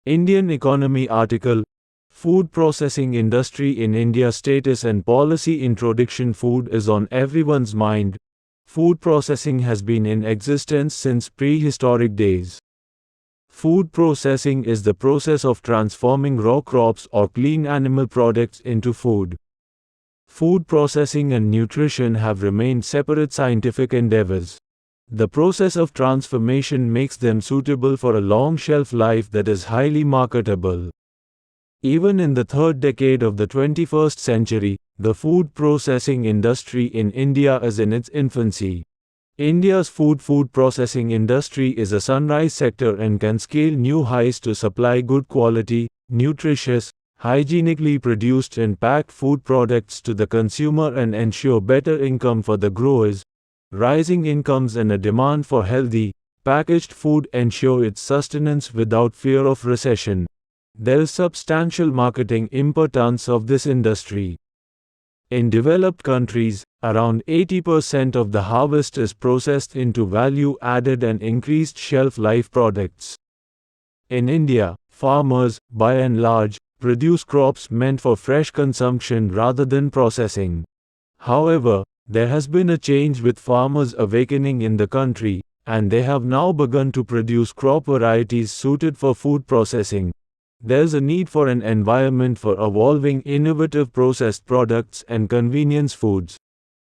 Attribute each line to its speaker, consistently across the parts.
Speaker 1: Indian Economy article, Food Processing Industry in India Status and Policy Introduction. Food is on everyone's mind. Food processing has been in existence since prehistoric days. Food processing is the process of transforming raw crops or clean animal products into food. Food processing and nutrition have remained separate scientific endeavors. The process of transformation makes them suitable for a long shelf life that is highly marketable. Even in the third decade of the 21st century, the food processing industry in India is in its infancy. India's food processing industry is a sunrise sector and can scale new highs to supply good quality, nutritious, hygienically produced and packed food products to the consumer and ensure better income for the growers. Rising incomes and a demand for healthy, packaged food ensure its sustenance without fear of recession. There is substantial marketing importance of this industry. In developed countries, around 80% of the harvest is processed into value-added and increased shelf-life products. In India, farmers, by and large, produce crops meant for fresh consumption rather than processing. However, there has been a change with farmers awakening in the country, and they have now begun to produce crop varieties suited for food processing. There is a need for an environment for evolving innovative processed products and convenience foods.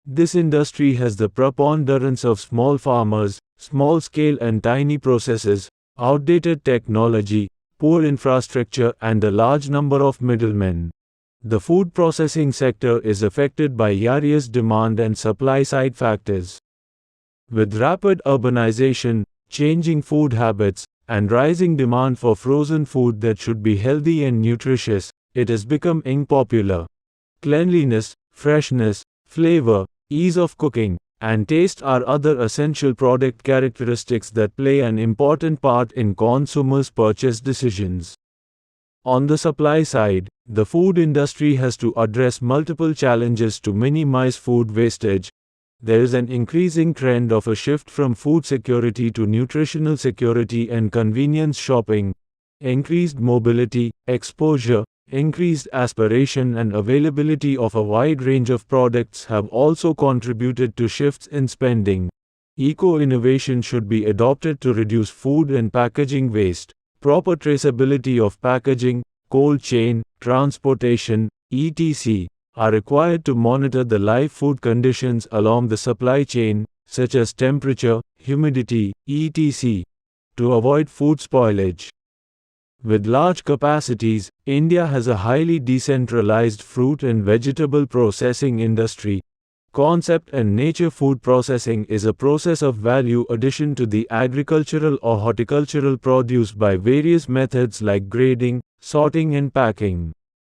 Speaker 1: This industry has the preponderance of small farmers, small scale and tiny processes, outdated technology, poor infrastructure, and a large number of middlemen. The food processing sector is affected by various demand and supply side factors. With rapid urbanization, changing food habits, and rising demand for frozen food that should be healthy and nutritious, it is becoming popular. Cleanliness, freshness, flavor, ease of cooking, and taste are other essential product characteristics that play an important part in consumers' purchase decisions. On the supply side, the food industry has to address multiple challenges to minimize food wastage. There is an increasing trend of a shift from food security to nutritional security and convenience shopping. Increased mobility, exposure, increased aspiration and availability of a wide range of products have also contributed to shifts in spending. Eco-innovation should be adopted to reduce food and packaging waste. Proper traceability of packaging, cold chain, transportation, etc. are required to monitor the live food conditions along the supply chain, such as temperature, humidity, etc., to avoid food spoilage. With large capacities, India has a highly decentralized fruit and vegetable processing industry. Concept and nature. Food processing is a process of value addition to the agricultural or horticultural produce by various methods like grading, sorting and packing.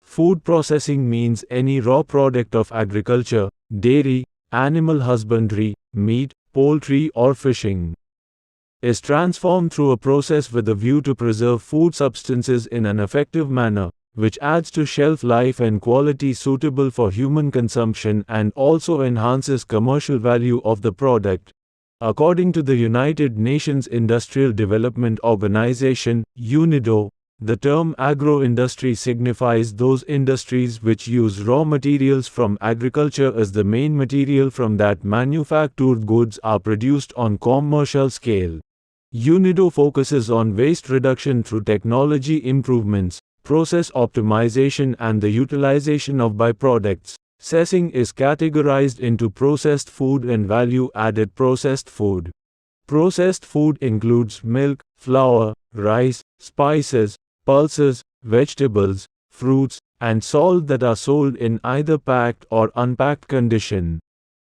Speaker 1: Food processing means any raw product of agriculture, dairy, animal husbandry, meat, poultry or fishing is transformed through a process with a view to preserve food substances in an effective manner, which adds to shelf life and quality suitable for human consumption and also enhances commercial value of the product. According to the United Nations Industrial Development Organization, UNIDO, the term agro-industry signifies those industries which use raw materials from agriculture as the main material from that manufactured goods are produced on commercial scale. UNIDO focuses on waste reduction through technology improvements, process optimization and the utilization of byproducts. Processing is categorized into processed food and value-added processed food. Processed food includes milk, flour, rice, spices, pulses, vegetables, fruits, and salt that are sold in either packed or unpacked condition.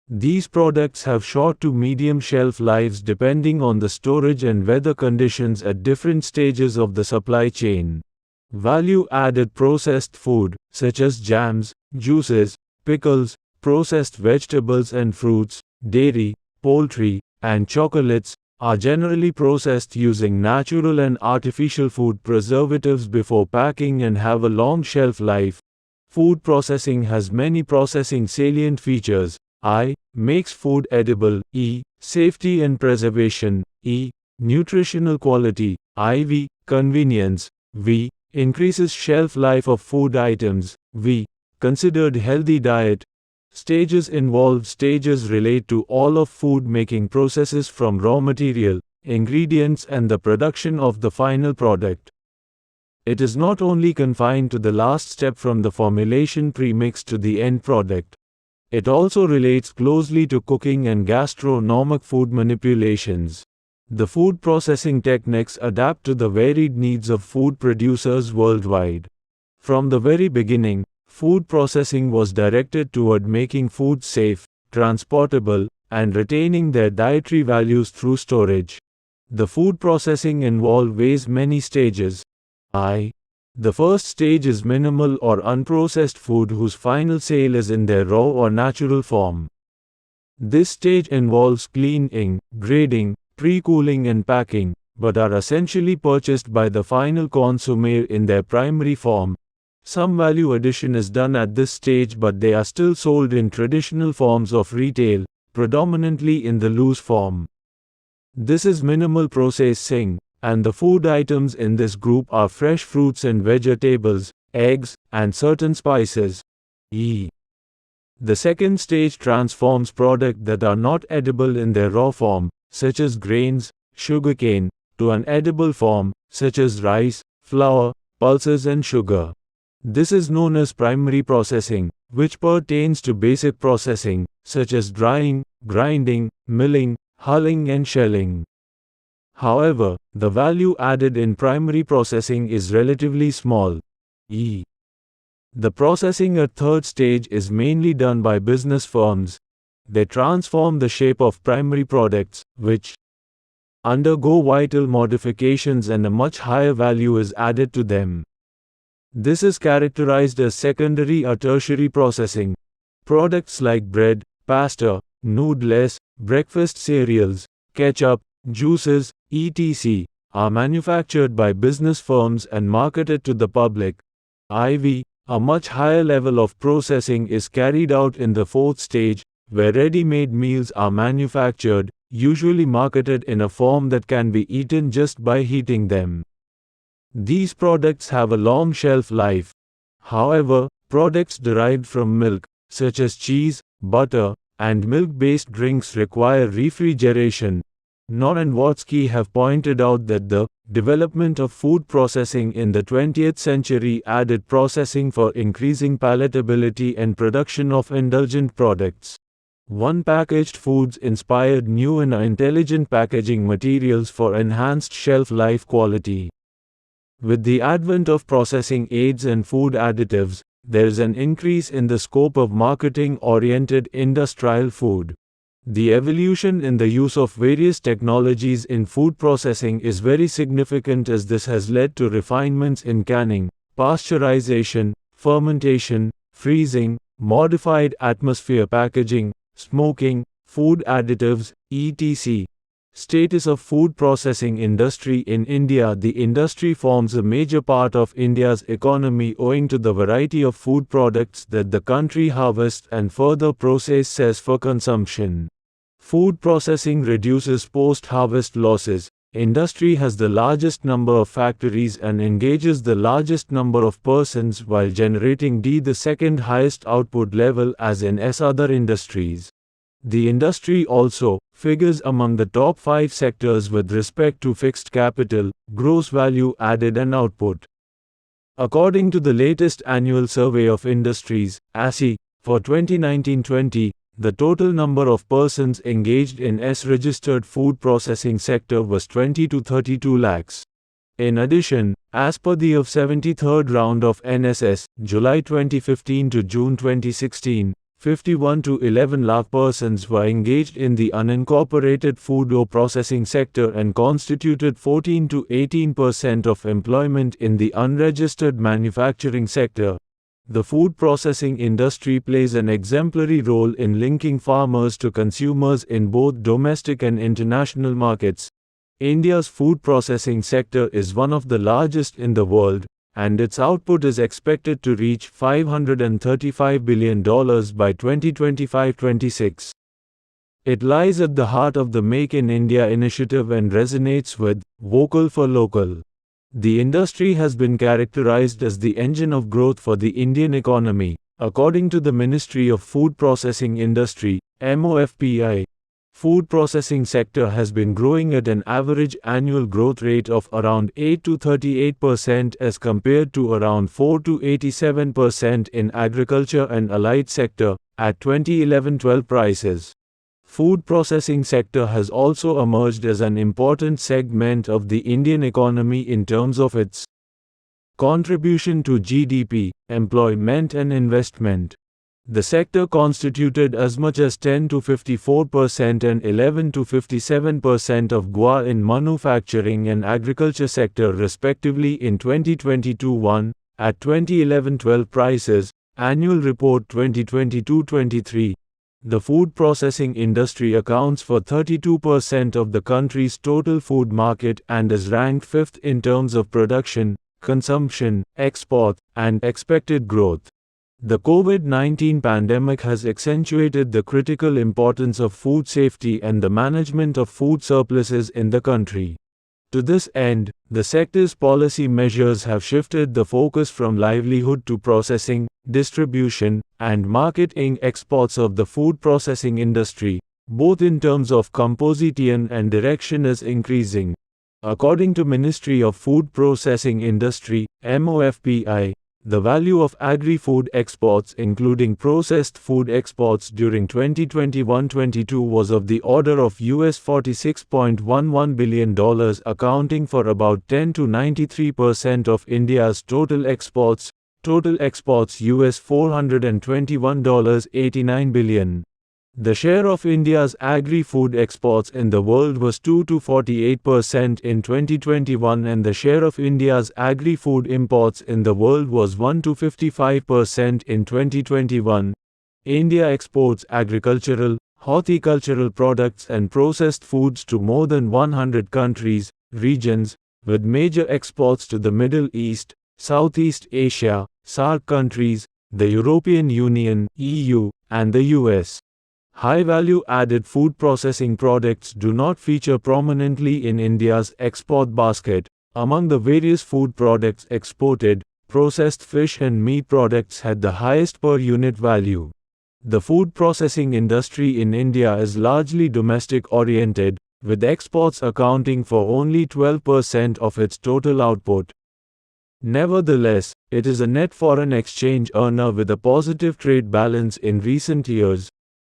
Speaker 1: These products have short to medium shelf lives depending on the storage and weather conditions at different stages of the supply chain. Value-added processed food, such as jams, juices, pickles, processed vegetables and fruits, dairy, poultry, and chocolates, are generally processed using natural and artificial food preservatives before packing and have a long shelf life. Food processing has many processing salient features. I. Makes food edible. E. Safety and preservation. E. Nutritional quality. IV. Convenience. V. Increases shelf life of food items. V. Considered healthy diet. Stages involved. Stages relate to all of food making processes from raw material, ingredients and the production of the final product. It is not only confined to the last step from the formulation premix to the end product. It also relates closely to cooking and gastronomic food manipulations. The food processing techniques adapt to the varied needs of food producers worldwide. From the very beginning, food processing was directed toward making food safe, transportable, and retaining their dietary values through storage. The food processing involves many stages. The first stage is minimal or unprocessed food whose final sale is in their raw or natural form. This stage involves cleaning, grading, pre-cooling and packing, but are essentially purchased by the final consumer in their primary form. Some value addition is done at this stage, but they are still sold in traditional forms of retail, predominantly in the loose form. This is minimal processing, and the food items in this group are fresh fruits and vegetables, eggs, and certain spices. The second stage transforms products that are not edible in their raw form, such as grains, sugarcane, to an edible form, such as rice, flour, pulses and sugar. This is known as primary processing, which pertains to basic processing, such as drying, grinding, milling, hulling and shelling. However, the value added in primary processing is relatively small. The processing at third stage is mainly done by business firms. They transform the shape of primary products, which undergo vital modifications and a much higher value is added to them. This is characterized as secondary or tertiary processing. Products like bread, pasta, noodles, breakfast cereals, ketchup, juices, etc., are manufactured by business firms and marketed to the public. A much higher level of processing is carried out in the fourth stage, where ready-made meals are manufactured, usually marketed in a form that can be eaten just by heating them. These products have a long shelf life. However, products derived from milk, such as cheese, butter, and milk-based drinks require refrigeration. Knorr and Watsky have pointed out that the development of food processing in the 20th century added processing for increasing palatability and production of indulgent products. Packaged foods inspired new and intelligent packaging materials for enhanced shelf life quality. With the advent of processing aids and food additives, there is an increase in the scope of marketing-oriented industrial food. The evolution in the use of various technologies in food processing is very significant, as this has led to refinements in canning, pasteurization, fermentation, freezing, modified atmosphere packaging, smoking, food additives, etc. Status of food processing industry in India. The industry forms a major part of India's economy owing to the variety of food products that the country harvests and further processes for consumption. Food processing reduces post-harvest losses. Industry has the largest number of factories and engages the largest number of persons while generating the second highest output level as in other industries. The industry also figures among the top 5 sectors with respect to fixed capital, gross value added and output. According to the latest annual survey of industries, ASI, for 2019-20, the total number of persons engaged in registered food processing sector was 20 to 32 lakhs. In addition, as per the of 73rd round of NSS, July 2015 to June 2016, 51 to 11 lakh persons were engaged in the unincorporated food or processing sector and constituted 14 to 18% of employment in the unregistered manufacturing sector. The food processing industry plays an exemplary role in linking farmers to consumers in both domestic and international markets. India's food processing sector is one of the largest in the world, and its output is expected to reach $535 billion by 2025-26. It lies at the heart of the Make in India initiative and resonates with Vocal for Local. The industry has been characterized as the engine of growth for the Indian economy. According to the Ministry of Food Processing Industry, MOFPI, food processing sector has been growing at an average annual growth rate of around 8 to 38% as compared to around 4 to 87% in agriculture and allied sector at 2011-12 prices. Food processing sector has also emerged as an important segment of the Indian economy in terms of its contribution to GDP, employment and investment. The sector constituted as much as 10 to 54% and 11 to 57% of GWA in manufacturing and agriculture sector respectively in 2022-1, at 2011-12 prices, Annual Report 2022-23. The food processing industry accounts for 32% of the country's total food market and is ranked 5th in terms of production, consumption, export, and expected growth. The COVID-19 pandemic has accentuated the critical importance of food safety and the management of food surpluses in the country. To this end, the sector's policy measures have shifted the focus from livelihood to processing, distribution, and marketing exports of the food processing industry, both in terms of composition and direction is increasing. According to Ministry of Food Processing Industry, MOFPI, the value of agri-food exports including processed food exports during 2021-22 was of the order of $46.11 billion, accounting for about 10 to 93% of India's total exports. Total exports $421.89 billion. The share of India's agri-food exports in the world was 2 to 48% in 2021 and the share of India's agri-food imports in the world was 1 to 55% in 2021. India exports agricultural, horticultural products and processed foods to more than 100 countries, regions, with major exports to the Middle East, Southeast Asia, SAARC countries, the European Union, EU, and the US. High-value-added food processing products do not feature prominently in India's export basket. Among the various food products exported, processed fish and meat products had the highest per-unit value. The food processing industry in India is largely domestic-oriented, with exports accounting for only 12% of its total output. Nevertheless, it is a net foreign exchange earner with a positive trade balance in recent years.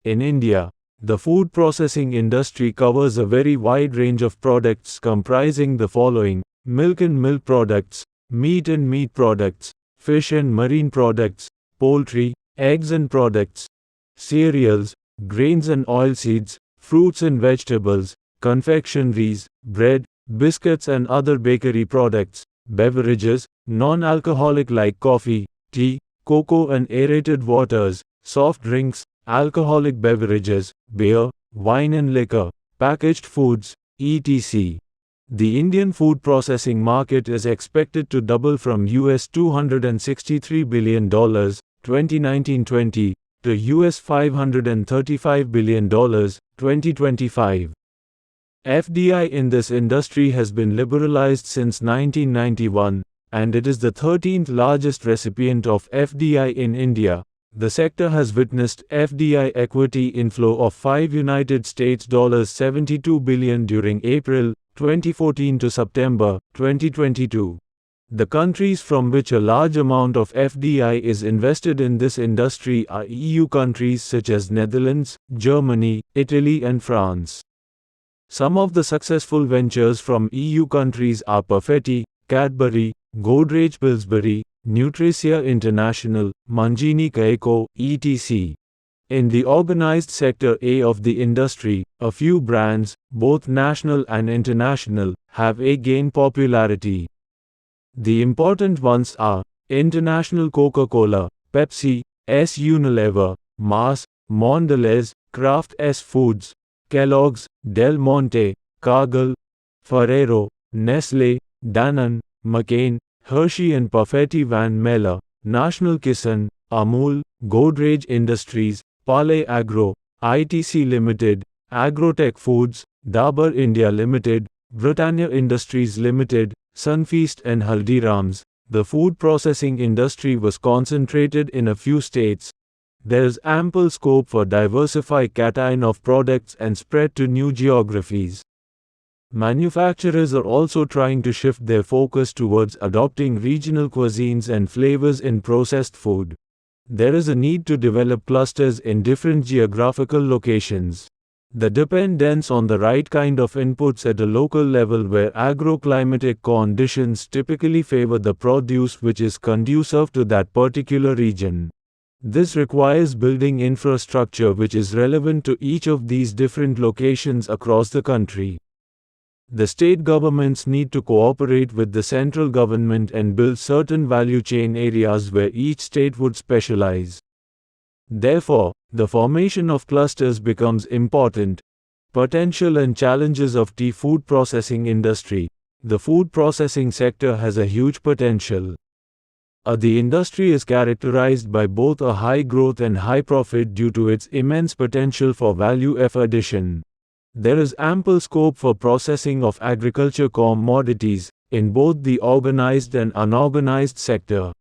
Speaker 1: In India, the food processing industry covers a very wide range of products comprising the following: milk and milk products, meat and meat products, fish and marine products, poultry, eggs and products, cereals, grains and oilseeds, fruits and vegetables, confectioneries, bread, biscuits and other bakery products, beverages, non-alcoholic like coffee, tea, cocoa and aerated waters, soft drinks, alcoholic beverages, beer, wine and liquor, packaged foods, etc. The Indian food processing market is expected to double from $263 billion, 2019-20, to $535 billion, 2025. FDI in this industry has been liberalized since 1991, and it is the 13th largest recipient of FDI in India. The sector has witnessed FDI equity inflow of United States dollars 72 billion during April 2014 to September 2022. The countries from which a large amount of FDI is invested in this industry are EU countries such as Netherlands, Germany, Italy and France. Some of the successful ventures from EU countries are Perfetti, Cadbury, Godrej Pillsbury, Nutricia International, Mangini Kaiko, etc. In the organized sector A of the industry, a few brands, both national and international, have gained popularity. The important ones are International Coca-Cola, Pepsi, S. Unilever, Mars, Mondelez, Kraft S. Foods, Kellogg's, Del Monte, Cargill, Ferrero, Nestle, Danone, McCain, Hershey and Perfetti Van Meller, National Kissan, Amul, Godrej Industries, Pale Agro, ITC Limited, Agrotech Foods, Dabur India Limited, Britannia Industries Limited, Sunfeast and Haldiram's, the food processing industry was concentrated in a few states. There is ample scope for diversification of products and spread to new geographies. Manufacturers are also trying to shift their focus towards adopting regional cuisines and flavors in processed food. There is a need to develop clusters in different geographical locations. The dependence on the right kind of inputs at a local level where agroclimatic conditions typically favor the produce which is conducive to that particular region. This requires building infrastructure which is relevant to each of these different locations across the country. The state governments need to cooperate with the central government and build certain value chain areas where each state would specialize. Therefore, the formation of clusters becomes important. Potential and challenges of tea food processing industry. The food processing sector has a huge potential. The industry is characterized by both a high growth and high profit due to its immense potential for value addition. There is ample scope for processing of agriculture commodities, in both the organized and unorganized sector.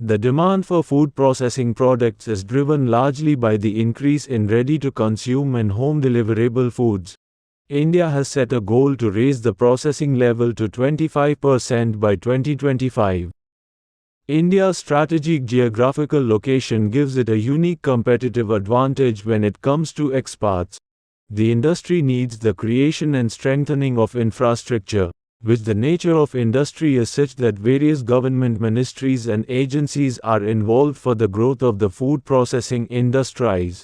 Speaker 1: The demand for food processing products is driven largely by the increase in ready-to-consume and home deliverable foods. India has set a goal to raise the processing level to 25% by 2025. India's strategic geographical location gives it a unique competitive advantage when it comes to exports. The industry needs the creation and strengthening of infrastructure, which the nature of industry is such that various government ministries and agencies are involved for the growth of the food processing industries.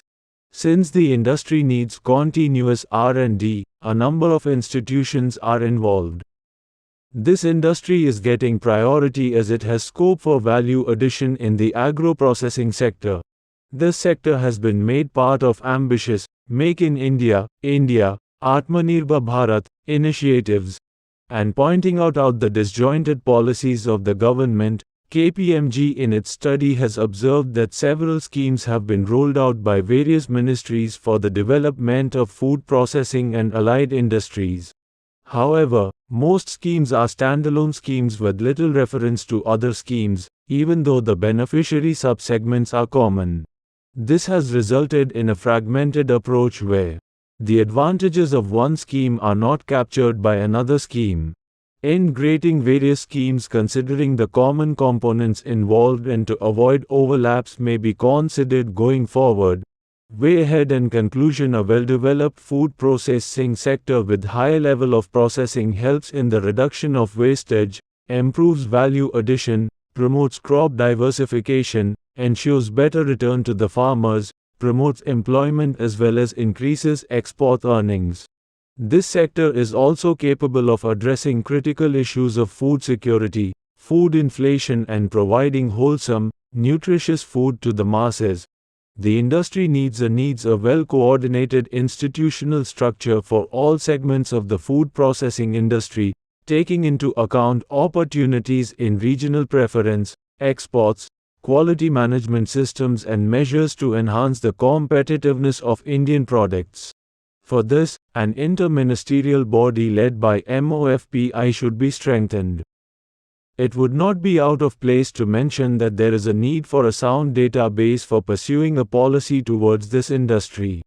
Speaker 1: Since the industry needs continuous R&D, a number of institutions are involved. This industry is getting priority as it has scope for value addition in the agro-processing sector. This sector has been made part of ambitious Make in India, Atmanirbhar Bharat initiatives, and pointing out the disjointed policies of the government. KPMG in its study has observed that several schemes have been rolled out by various ministries for the development of food processing and allied industries. However, most schemes are standalone schemes with little reference to other schemes, even though the beneficiary subsegments are common. This has resulted in a fragmented approach where the advantages of one scheme are not captured by another scheme. Integrating various schemes considering the common components involved and to avoid overlaps may be considered going forward. Way ahead in conclusion, a well-developed food processing sector with high level of processing helps in the reduction of wastage, improves value addition, promotes crop diversification, ensures better return to the farmers, promotes employment as well as increases export earnings. This sector is also capable of addressing critical issues of food security, food inflation and providing wholesome, nutritious food to the masses. The industry needs a well-coordinated institutional structure for all segments of the food processing industry, taking into account opportunities in regional preference, exports, quality management systems and measures to enhance the competitiveness of Indian products. For this, an inter-ministerial body led by MOFPI should be strengthened. It would not be out of place to mention that there is a need for a sound database for pursuing a policy towards this industry.